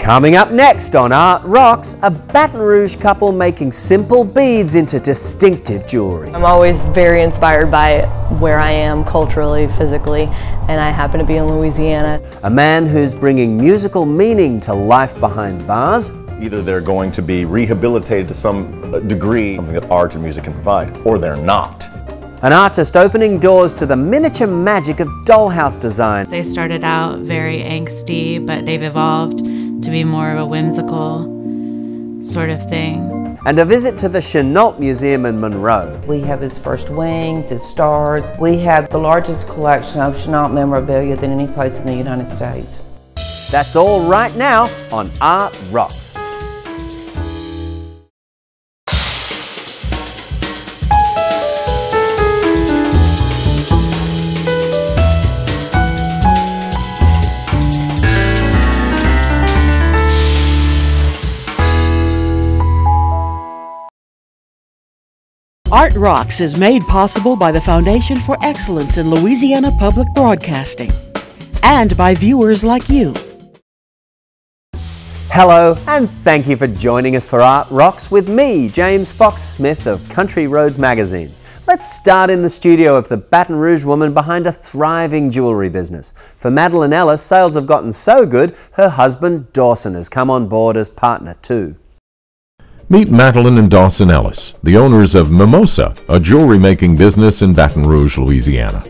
Coming up next on Art Rocks, a Baton Rouge couple making simple beads into distinctive jewelry. I'm always very inspired by where I am culturally, physically, and I happen to be in Louisiana. A man who's bringing musical meaning to life behind bars. Either they're going to be rehabilitated to some degree, something that art and music can provide, or they're not. An artist opening doors to the miniature magic of dollhouse design. They started out very angsty, but they've evolved to be more of a whimsical sort of thing. And a visit to the Chenault Museum in Monroe. We have his first wings, his stars. We have the largest collection of Chenault memorabilia than any place in the United States. That's all right now on Art Rocks. Art Rocks is made possible by the Foundation for Excellence in Louisiana Public Broadcasting and by viewers like you. Hello, and thank you for joining us for Art Rocks with me, James Fox Smith of Country Roads Magazine. Let's start in the studio of the Baton Rouge woman behind a thriving jewelry business. For Madeline Ellis, sales have gotten so good, her husband Dawson has come on board as partner too. Meet Madeline and Dawson Ellis, the owners of Mimosa, a jewelry-making business in Baton Rouge, Louisiana.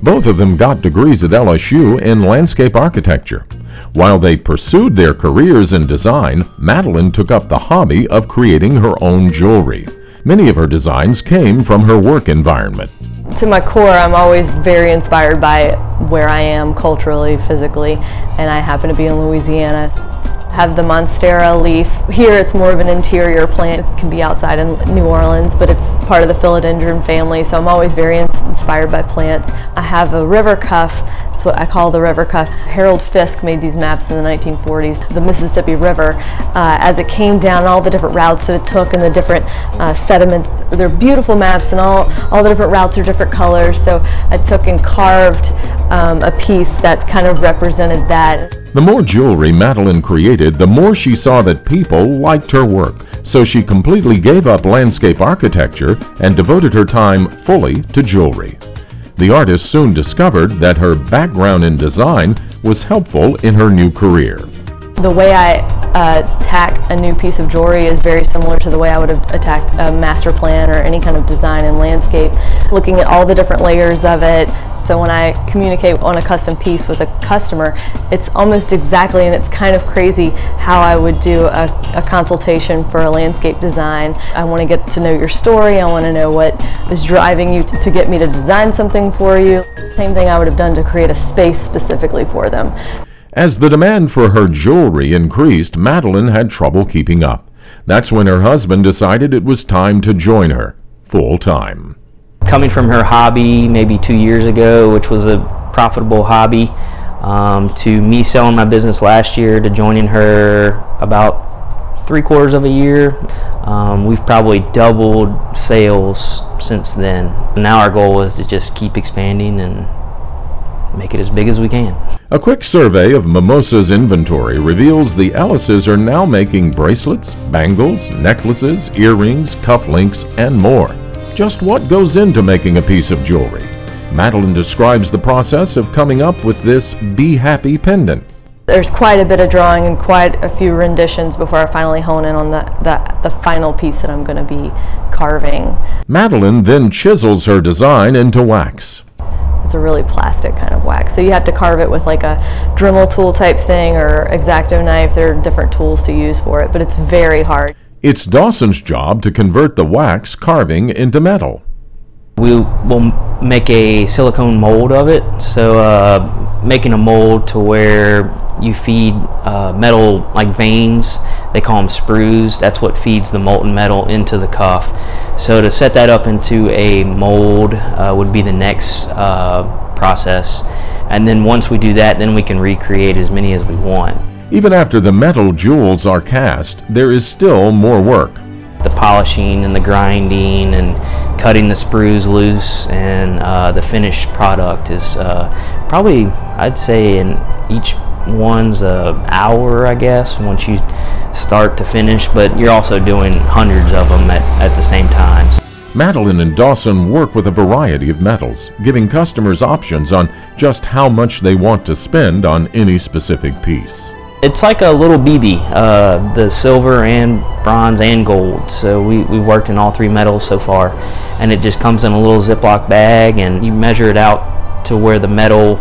Both of them got degrees at LSU in landscape architecture. While they pursued their careers in design, Madeline took up the hobby of creating her own jewelry. Many of her designs came from her work environment. To my core, I'm always very inspired by where I am culturally, physically, and I happen to be in Louisiana. Have the Monstera leaf. Here it's more of an interior plant. It can be outside in New Orleans, but it's part of the philodendron family, so I'm always very inspired by plants. I have a river cuff. That's what I call the river cuff. Harold Fisk made these maps in the 1940s. The Mississippi River, as it came down, all the different routes that it took and the different sediment. They're beautiful maps, and all the different routes are different colors, so I took and carved a piece that kind of represented that. The more jewelry Madeline created, the more she saw that people liked her work, so she completely gave up landscape architecture and devoted her time fully to jewelry. The artist soon discovered that her background in design was helpful in her new career. The way I attack a new piece of jewelry is very similar to the way I would have attacked a master plan or any kind of design in landscape, looking at all the different layers of it. So when I communicate on a custom piece with a customer, it's almost exactly, and it's kind of crazy, how I would do a consultation for a landscape design. I want to get to know your story. I want to know what is driving you to get me to design something for you. Same thing I would have done to create a space specifically for them. As the demand for her jewelry increased, Madeline had trouble keeping up. That's when her husband decided it was time to join her full-time. Coming from her hobby maybe 2 years ago, which was a profitable hobby, to me selling my business last year to joining her about 3/4 of a year, we've probably doubled sales since then. Now our goal is to just keep expanding and make it as big as we can. A quick survey of Mimosa's inventory reveals the Ellises are now making bracelets, bangles, necklaces, earrings, cufflinks, and more. Just what goes into making a piece of jewelry? Madeline describes the process of coming up with this Be Happy pendant. There's quite a bit of drawing and quite a few renditions before I finally hone in on the final piece that I'm going to be carving. Madeline then chisels her design into wax. It's a really plastic kind of wax, so you have to carve it with like a Dremel tool type thing or X-Acto knife. There are different tools to use for it, but it's very hard. It's Dawson's job to convert the wax carving into metal. We will make a silicone mold of it, so making a mold to where you feed metal like veins, they call them sprues. That's what feeds the molten metal into the cuff. So to set that up into a mold would be the next process, and then once we do that, then we can recreate as many as we want. Even after the metal jewels are cast, there is still more work. The polishing and the grinding and cutting the sprues loose, and the finished product is probably, I'd say, in each one's an hour, I guess, once you start to finish, but you're also doing hundreds of them at the same time. Madeline and Dawson work with a variety of metals, giving customers options on just how much they want to spend on any specific piece. It's like a little BB, the silver and bronze and gold. So we've worked in all three metals so far, and it just comes in a little Ziploc bag, and you measure it out to where the metal,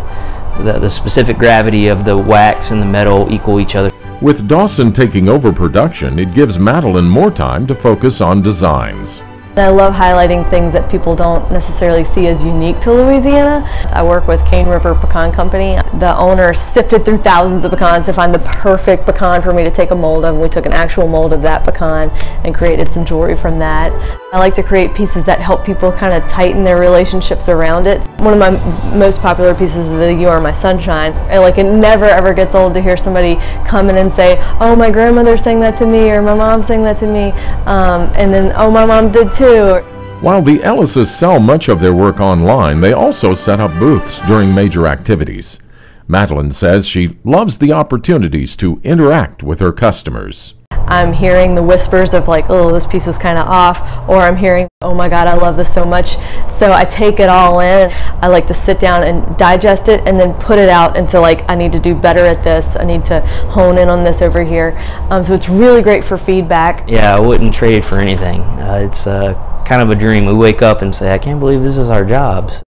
the specific gravity of the wax and the metal equal each other. With Dawson taking over production, it gives Madeline more time to focus on designs. I love highlighting things that people don't necessarily see as unique to Louisiana. I work with Cane River Pecan Company. The owner sifted through thousands of pecans to find the perfect pecan for me to take a mold of, and we took an actual mold of that pecan and created some jewelry from that. I like to create pieces that help people kind of tighten their relationships around it. One of my most popular pieces is the You Are My Sunshine. It never ever gets old to hear somebody come in and say, oh, my grandmother sang that to me, or my mom sang that to me, and then, oh, my mom did too. While the Ellises sell much of their work online, they also set up booths during major activities. Madeline says she loves the opportunities to interact with her customers. I'm hearing the whispers of like, oh, this piece is kind of off, or I'm hearing, oh my God, I love this so much. So I take it all in. I like to sit down and digest it and then put it out into like, I need to do better at this. I need to hone in on this over here. So it's really great for feedback. Yeah, I wouldn't trade it for anything. It's kind of a dream. We wake up and say, I can't believe this is our jobs.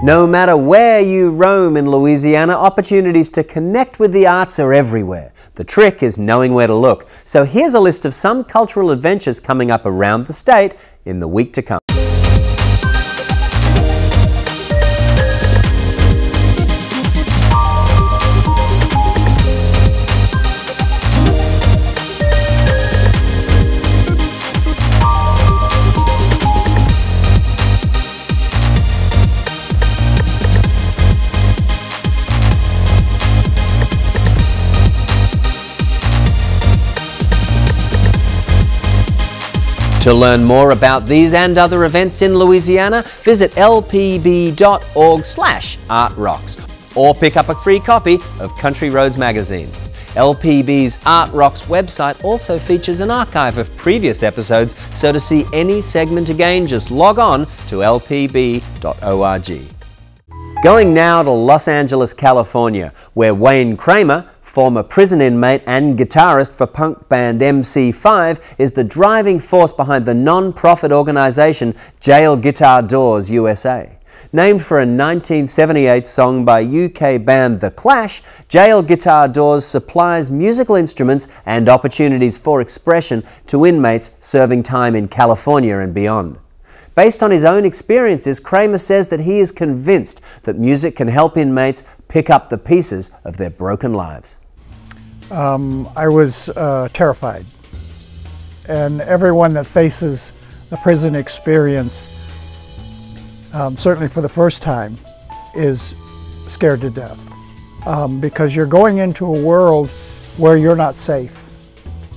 No matter where you roam in Louisiana, opportunities to connect with the arts are everywhere. The trick is knowing where to look. So here's a list of some cultural adventures coming up around the state in the week to come. To learn more about these and other events in Louisiana, visit lpb.org/artrocks or pick up a free copy of Country Roads magazine. LPB's Art Rocks website also features an archive of previous episodes, so to see any segment again, just log on to lpb.org. Going now to Los Angeles, California, where Wayne Kramer, former prison inmate and guitarist for punk band MC5, is the driving force behind the non-profit organization Jail Guitar Doors USA. Named for a 1978 song by UK band The Clash, Jail Guitar Doors supplies musical instruments and opportunities for expression to inmates serving time in California and beyond. Based on his own experiences, Kramer says that he is convinced that music can help inmates pick up the pieces of their broken lives. I was terrified, and everyone that faces the prison experience, certainly for the first time, is scared to death because you're going into a world where you're not safe.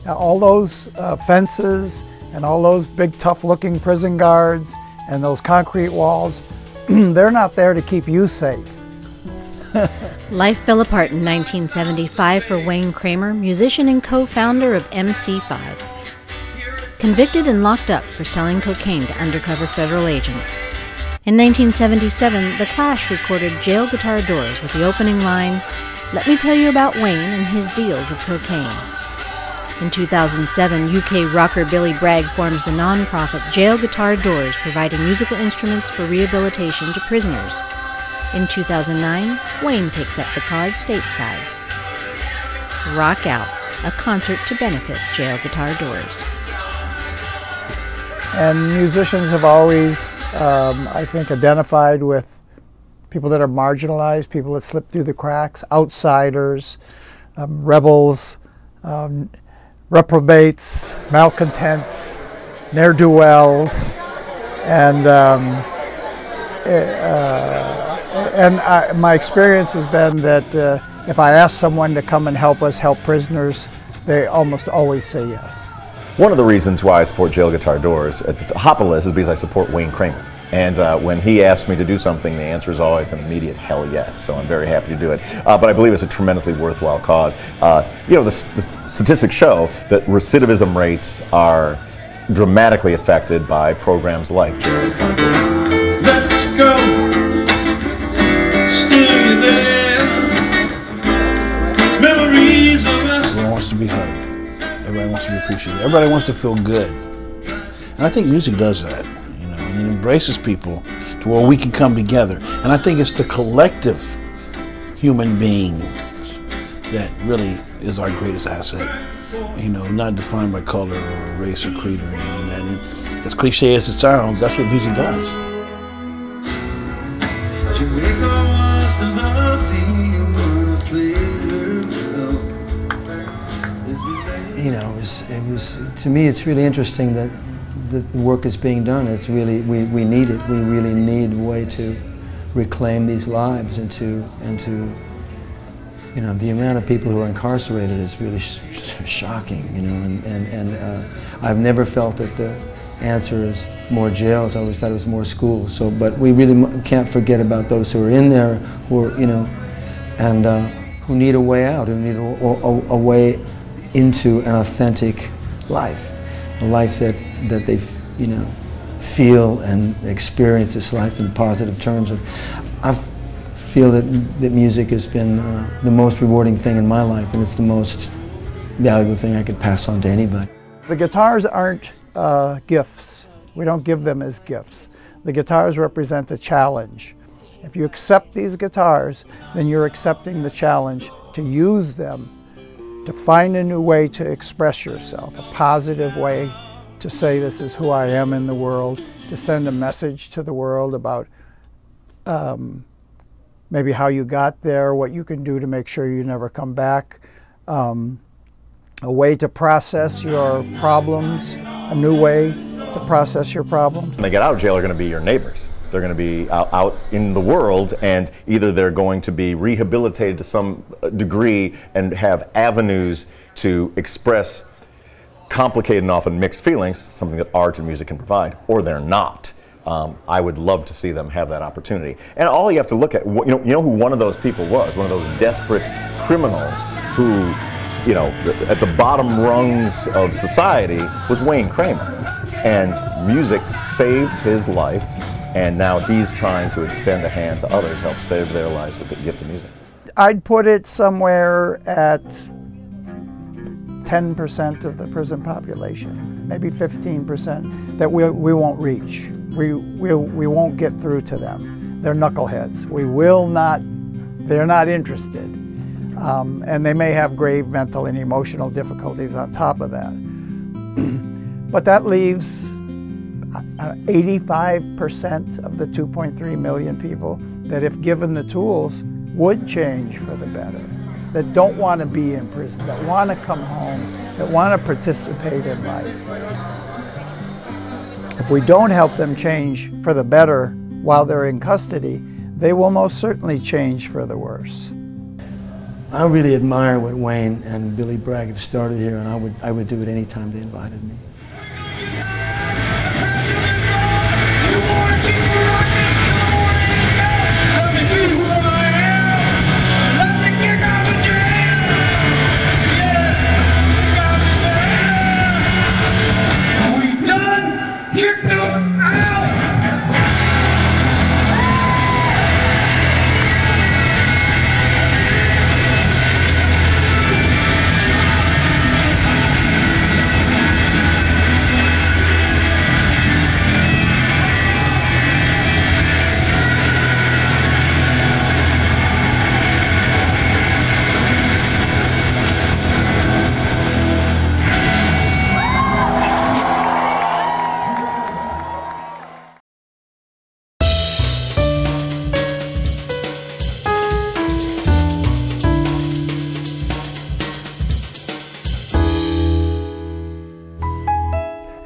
Now, all those fences and all those big tough looking prison guards and those concrete walls, they're not there to keep you safe. Life fell apart in 1975 for Wayne Kramer, musician and co-founder of MC5. Convicted and locked up for selling cocaine to undercover federal agents. In 1977, The Clash recorded Jail Guitar Doors with the opening line, "Let me tell you about Wayne and his deals of cocaine." In 2007, UK rocker Billy Bragg forms the non-profit Jail Guitar Doors, providing musical instruments for rehabilitation to prisoners. In 2009, Wayne takes up the cause stateside. Rock Out, a concert to benefit Jail Guitar Doors. And musicians have always, I think, identified with people that are marginalized, people that slip through the cracks, outsiders, rebels, reprobates, malcontents, ne'er-do-wells, and my experience has been that if I ask someone to come and help us help prisoners, they almost always say yes. One of the reasons why I support Jail Guitar Doors at the top of the list is because I support Wayne Kramer. And when he asks me to do something, the answer is always an immediate hell yes. So I'm very happy to do it. But I believe it's a tremendously worthwhile cause. You know, the statistics show that recidivism rates are dramatically affected by programs like Let's Go, Stay There, Memories of Us. Everyone wants to be hugged. Everybody wants to be appreciated. Everybody wants to feel good. And I think music does that. And it embraces people to where we can come together. And I think it's the collective human being that really is our greatest asset. You know, not defined by color or race or creed or anything like that. And as cliche as it sounds, that's what music does. You know, it was to me, it's really interesting that the work is being done. It's really, we need it. We really need a way to reclaim these lives and to you know, the amount of people who are incarcerated is really shocking, you know, and I've never felt that the answer is more jails. I always thought it was more schools. So, but we really can't forget about those who are in there, who are, you know, and who need a way out, who need a way into an authentic life, a life that they, you know, feel and experience this life in positive terms. And I feel that music has been the most rewarding thing in my life, and it's the most valuable thing I could pass on to anybody. The guitars aren't gifts. We don't give them as gifts. The guitars represent a challenge. If you accept these guitars, then you're accepting the challenge to use them, to find a new way to express yourself, a positive way to say this is who I am in the world, to send a message to the world about maybe how you got there, what you can do to make sure you never come back, a way to process your problems, a new way to process your problems. When they get out of jail, they're going to be your neighbors. They're going to be out in the world, and either they're going to be rehabilitated to some degree and have avenues to express complicated and often mixed feelings, something that art and music can provide, or they're not. I would love to see them have that opportunity. And all you have to look at, you know who one of those people was, one of those desperate criminals who, you know, at the bottom rungs of society was Wayne Kramer. And music saved his life, and now he's trying to extend a hand to others, help save their lives with the gift of music. I'd put it somewhere at 10% of the prison population, maybe 15%, that we won't reach. We won't get through to them. They're knuckleheads. We will not, they're not interested. And they may have grave mental and emotional difficulties on top of that. But that leaves 85% of the 2.3 million people that, if given the tools, would change for the better, that don't want to be in prison, that want to come home, that want to participate in life. If we don't help them change for the better while they're in custody, they will most certainly change for the worse. I really admire what Wayne and Billy Bragg have started here, and I would do it any time they invited me.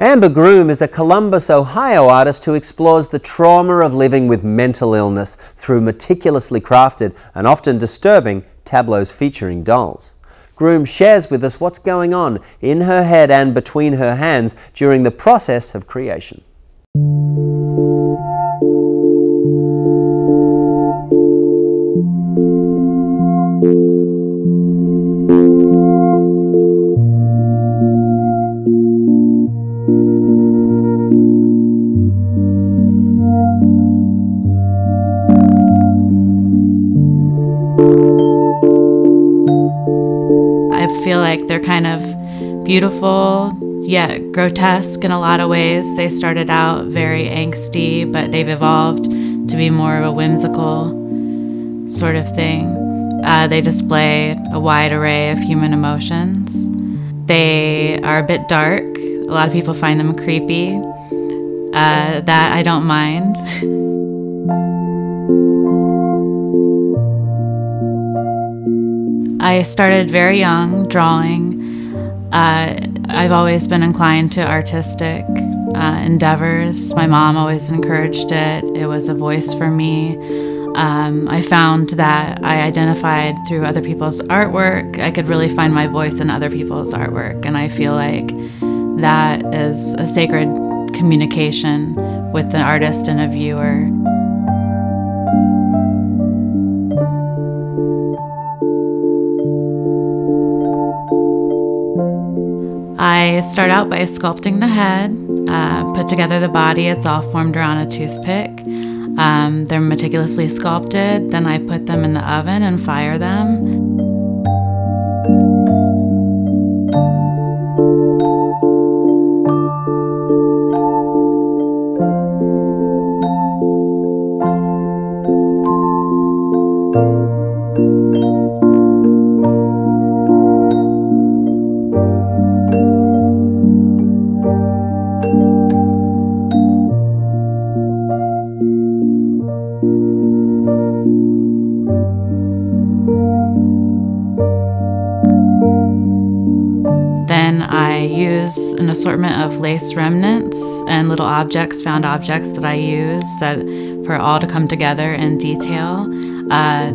Amber Groom is a Columbus, Ohio artist who explores the trauma of living with mental illness through meticulously crafted and often disturbing tableaus featuring dolls. Groom shares with us what's going on in her head and between her hands during the process of creation. I feel like they're kind of beautiful, yet grotesque in a lot of ways. They started out very angsty, but they've evolved to be more of a whimsical sort of thing. They display a wide array of human emotions. They are a bit dark. A lot of people find them creepy. That I don't mind. I started very young drawing. I've always been inclined to artistic endeavors. My mom always encouraged it. It was a voice for me. I found that I identified through other people's artwork. I could really find my voice in other people's artwork, and I feel like that is a sacred communication with an artist and a viewer. I start out by sculpting the head, put together the body. It's all formed around a toothpick. They're meticulously sculpted. Then I put them in the oven and fire them. Then I use an assortment of lace remnants and little objects, found objects that I use for all to come together in detail.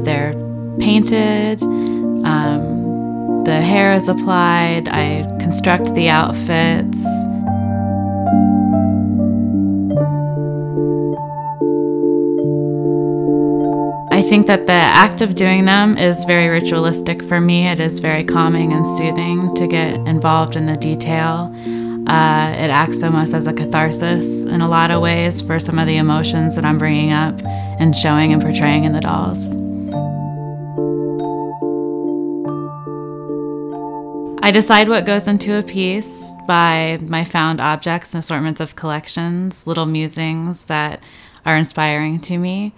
They're painted, the hair is applied, I construct the outfits. I think that the act of doing them is very ritualistic for me. It is very calming and soothing to get involved in the detail. It acts almost as a catharsis in a lot of ways for some of the emotions that I'm bringing up and showing and portraying in the dolls. I decide what goes into a piece by my found objects and assortments of collections, little musings that are inspiring to me.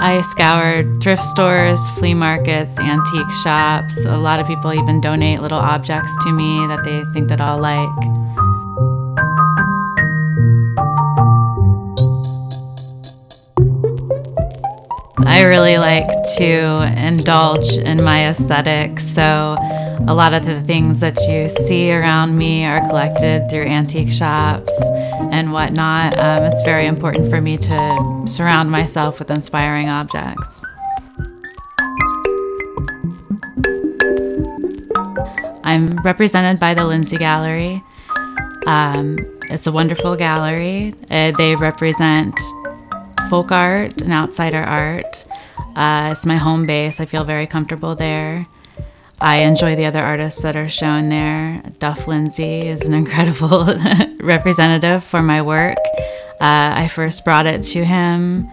I scoured thrift stores, flea markets, antique shops. A lot of people even donate little objects to me that they think that I'll like. I really like to indulge in my aesthetic, so a lot of the things that you see around me are collected through antique shops and whatnot. It's very important for me to surround myself with inspiring objects. I'm represented by the Lindsay Gallery. It's a wonderful gallery. They represent folk art and outsider art. It's my home base. I feel very comfortable there. I enjoy the other artists that are shown there. Duff Lindsay is an incredible representative for my work. I first brought it to him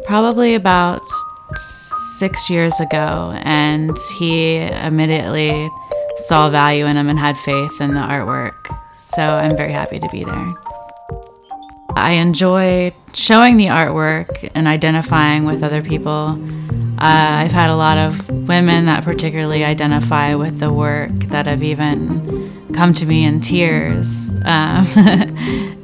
probably about 6 years ago, and he immediately saw value in them and had faith in the artwork. So I'm very happy to be there. I enjoy showing the artwork and identifying with other people. I've had a lot of women that particularly identify with the work that have even come to me in tears,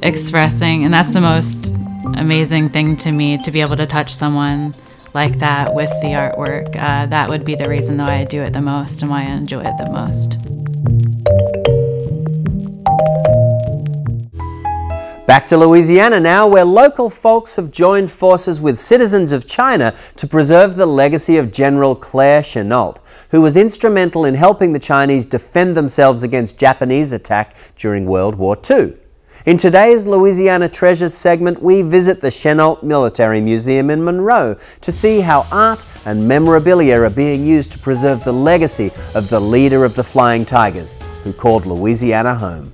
expressing, and that's the most amazing thing to me, to be able to touch someone like that with the artwork. That would be the reason why I do it the most and why I enjoy it the most. Back to Louisiana now, where local folks have joined forces with citizens of China to preserve the legacy of General Claire Chennault, who was instrumental in helping the Chinese defend themselves against Japanese attack during World War II. In today's Louisiana Treasures segment, we visit the Chennault Military Museum in Monroe to see how art and memorabilia are being used to preserve the legacy of the leader of the Flying Tigers, who called Louisiana home.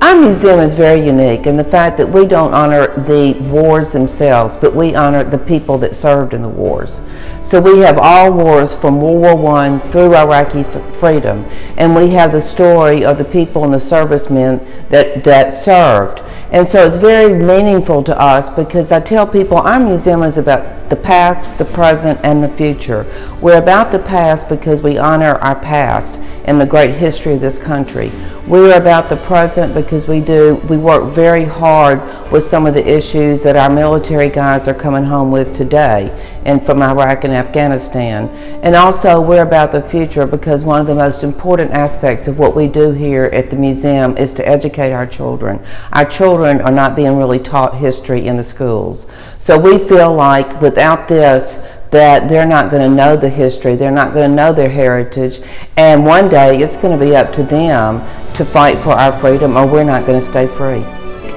Our museum is very unique in the fact that we don't honor the wars themselves, but we honor the people that served in the wars. So we have all wars from World War I through Iraqi freedom, and we have the story of the people and the servicemen that served. And so it's very meaningful to us because I tell people our museum is about the past, the present, and the future. We're about the past because we honor our past and the great history of this country. We're about the present because we work very hard with some of the issues that our military guys are coming home with today and from Iraq and Afghanistan. And also we're about the future because one of the most important aspects of what we do here at the museum is to educate our children. Our children are not being really taught history in the schools. So we feel like without this, that they're not going to know the history, they're not going to know their heritage, and one day it's going to be up to them to fight for our freedom or we're not going to stay free.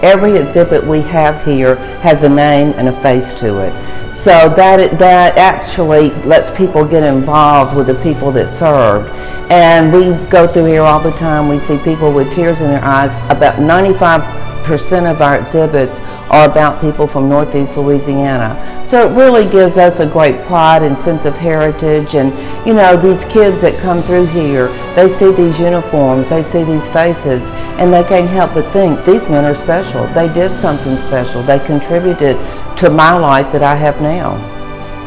Every exhibit we have here has a name and a face to it. So that actually lets people get involved with the people that served. And we go through here all the time, we see people with tears in their eyes. About 95% of our exhibits are about people from Northeast Louisiana. So it really gives us a great pride and sense of heritage. And you know, these kids that come through here, they see these uniforms, they see these faces, and they can't help but think, these men are special. They did something special. They contributed to my life that I have now.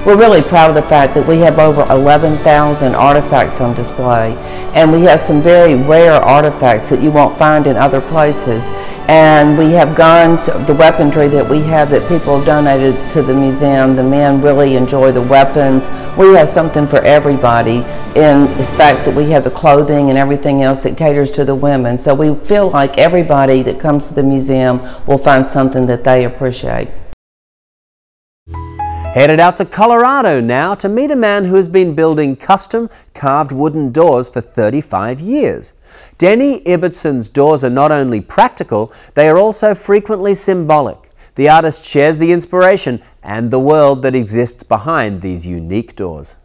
We're really proud of the fact that we have over 11,000 artifacts on display, and we have some very rare artifacts that you won't find in other places. And we have guns, the weaponry that we have that people have donated to the museum. The men really enjoy the weapons. We have something for everybody in the fact that we have the clothing and everything else that caters to the women. So we feel like everybody that comes to the museum will find something that they appreciate. Headed out to Colorado now to meet a man who has been building custom carved wooden doors for 35 years. Denny Ibbetson's doors are not only practical, they are also frequently symbolic. The artist shares the inspiration and the world that exists behind these unique doors.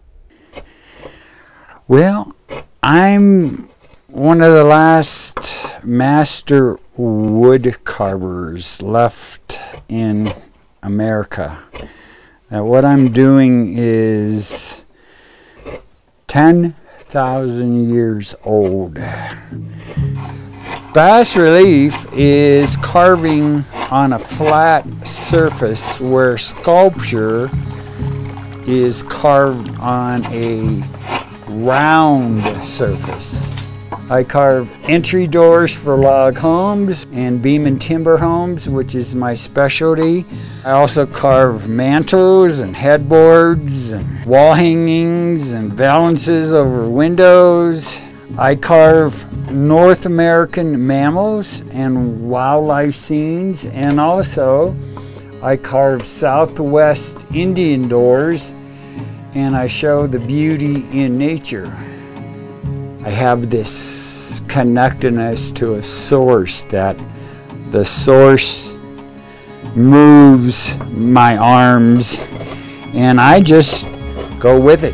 Well, I'm one of the last master wood carvers left in America. What I'm doing is 10,000 years old. Bas relief is carving on a flat surface where sculpture is carved on a round surface. I carve entry doors for log homes and beam and timber homes, which is my specialty. I also carve mantles and headboards and wall hangings and valances over windows. I carve North American mammals and wildlife scenes, and also I carve Southwest Indian doors, and I show the beauty in nature. I have this connectedness to a source, that the source moves my arms and I just go with it.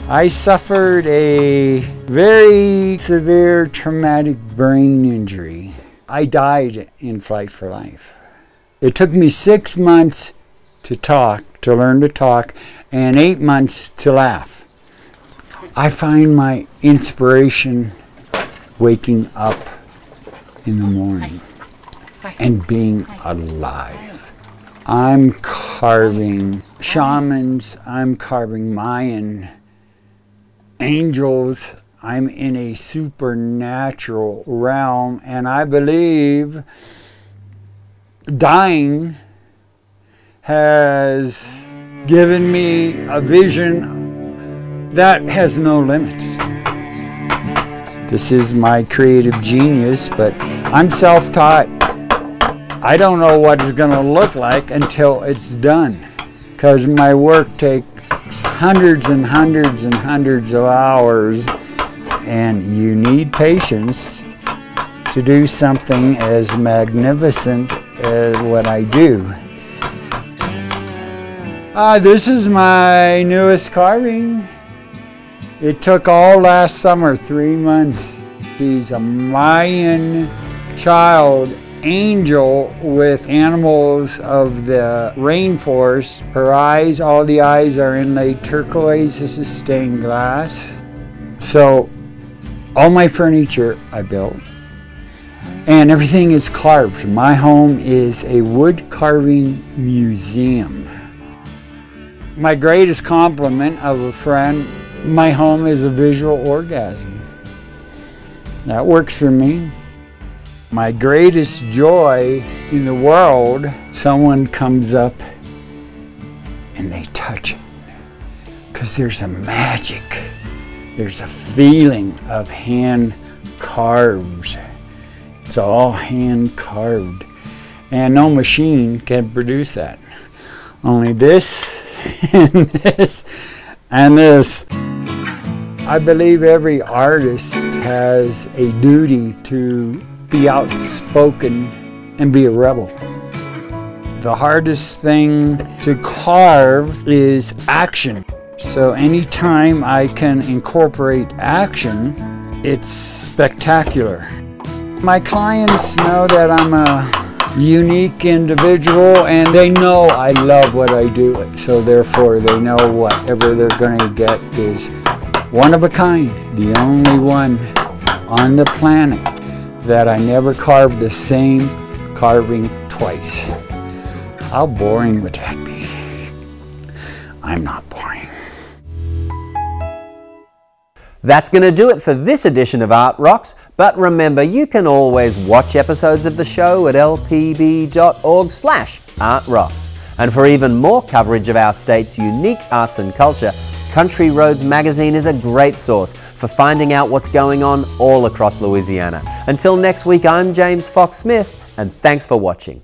I suffered a very severe traumatic brain injury. I died in Flight for Life. It took me 6 months to talk, to learn to talk, and 8 months to laugh. I find my inspiration waking up in the morning and being alive. I'm carving shamans, I'm carving Mayan angels. I'm in a supernatural realm, and I believe dying has given me a vision that has no limits. This is my creative genius, but I'm self-taught. I don't know what it's going to look like until it's done, because my work takes hundreds and hundreds and hundreds of hours, and you need patience to do something as magnificent as what I do. This is my newest carving. It took all last summer, 3 months. He's a Mayan child angel with animals of the rainforest. Her eyes, all the eyes are inlaid turquoise. This is stained glass. So all my furniture I built, and everything is carved. My home is a wood carving museum. My greatest compliment of a friend, my home is a visual orgasm. That works for me. My greatest joy in the world, someone comes up and they touch it. Because there's a magic, there's a feeling of hand carved. It's all hand carved. And no machine can produce that. Only this and this and this. I believe every artist has a duty to be outspoken and be a rebel. The hardest thing to carve is action. So anytime I can incorporate action, it's spectacular. My clients know that I'm a unique individual and they know I love what I do. So therefore they know whatever they're going to get is one of a kind, the only one on the planet that I never carved the same carving twice. How boring would that be? I'm not boring. That's going to do it for this edition of Art Rocks, but remember you can always watch episodes of the show at lpb.org/artrocks. And for even more coverage of our state's unique arts and culture, Country Roads magazine is a great source for finding out what's going on all across Louisiana. Until next week, I'm James Fox Smith, and thanks for watching.